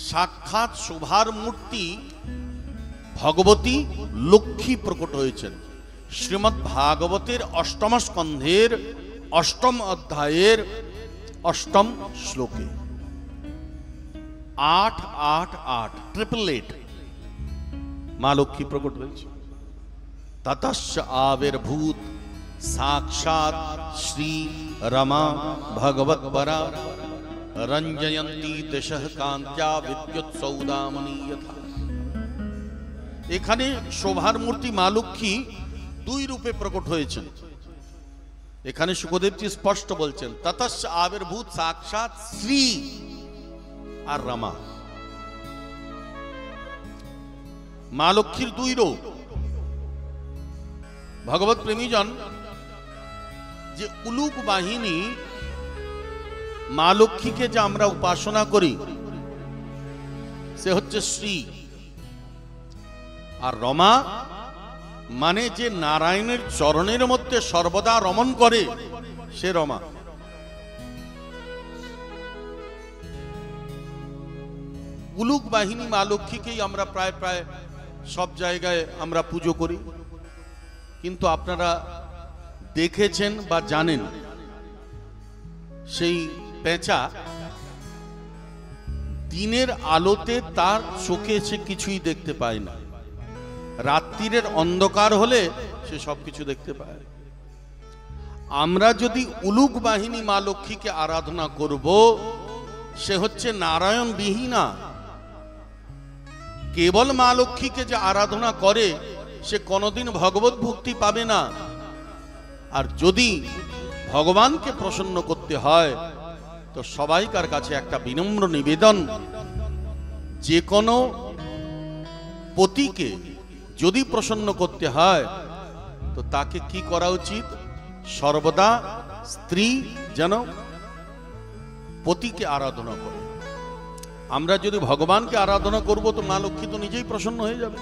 সাক্ষাৎ শোভার মূর্তি ভগবতী লক্ষ্মী প্রকট হয়েছেন। শ্রীমদ্ ভাগবতের অষ্টম স্কন্ধের অষ্টম অধ্যায়ের অষ্টম শ্লোকে 888 888 মা লক্ষ্মী প্রকট হয়েছে। ততশ্চ আবির্ভূত সাক্ষাৎ শ্রী রমা ভগবৎপরা রঞ্জয়ন্তী দিশঃ কান্ত্য়া বিদ্যুৎ সৌদামনি যথা। এখানে শোভার মূর্তি মা লক্ষ্মী দুই রূপে প্রকট হয়েছেন। এখানে সুখদেবজি স্পষ্ট বলছেন ততশ্চ আবির্ভূত সাক্ষাৎ শ্রী আর রমা। মা লক্ষ্মীর দুই রূপ। ভগবত প্রেমীজন যে উলুক বাহিনী মা লক্ষ্মীকে যে আমরা উপাসনা করি সে হচ্ছে শ্রী, আর রমা মানে যে নারায়ণের চরণের মধ্যে সর্বদা রমণ করে সে রমা। উলুক বাহিনী মা লক্ষ্মীকেই আমরা প্রায় প্রায় সব জায়গায় আমরা পুজো করি, কিন্তু আপনারা দেখেছেন বা জানেন সেই পেঁচা দিনের আলোতে তার চোখে সে কিছুই দেখতে পায় না, রাত্রির অন্ধকার হলে সে সবকিছু দেখতে পায়। আমরা যদি উলুক বাহিনী মা লক্ষ্মীকে আরাধনা করব, সে হচ্ছে নারায়ণ বিহীনা। কেবল মা লক্ষ্মীকে যে আরাধনা করে সে কোনোদিন ভগবত ভক্তি পাবে না। আর যদি ভগবানকে প্রসন্ন করতে হয় তো সবাইকার কাছে একটা বিনম্র নিবেদন, যে কোনো পতিকে যদি প্রসন্ন করতে হয় তো তাকে কি করা উচিত? সর্বদা স্ত্রী যেন পতিকে আরাধনা করে। আমরা যদি ভগবানকে আরাধনা করব তো মা লক্ষ্মী তো নিজেই প্রসন্ন হয়ে যাবে।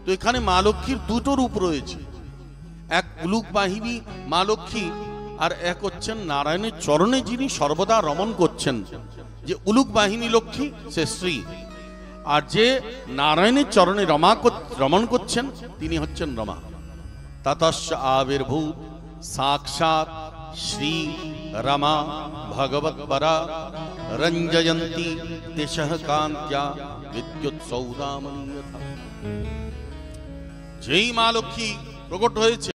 তো এখানে মা লক্ষ্মীর দুটো রূপ রয়েছে, এক উলুক বাহিনী মা লক্ষ্মী আর এক হচ্ছেন নারায়ণের চরণে যিনি সর্বদা রমণ করছেন। যে উলুক বাহিনী লক্ষ্মী সে শ্রী, আর যে নারায়ণের চরণে রমণ করছেন তিনি হচ্ছেন রমা। ততশ্চ আবির্ভূত সাক্ষাৎ শ্রী রমা ভগবৎপরা রঞ্জয়ন্তী দিশঃ কান্ত্য়া বিদ্যুৎ সৌদামনি যথা। যেই মা লক্ষ্মী প্রকট হয়েছে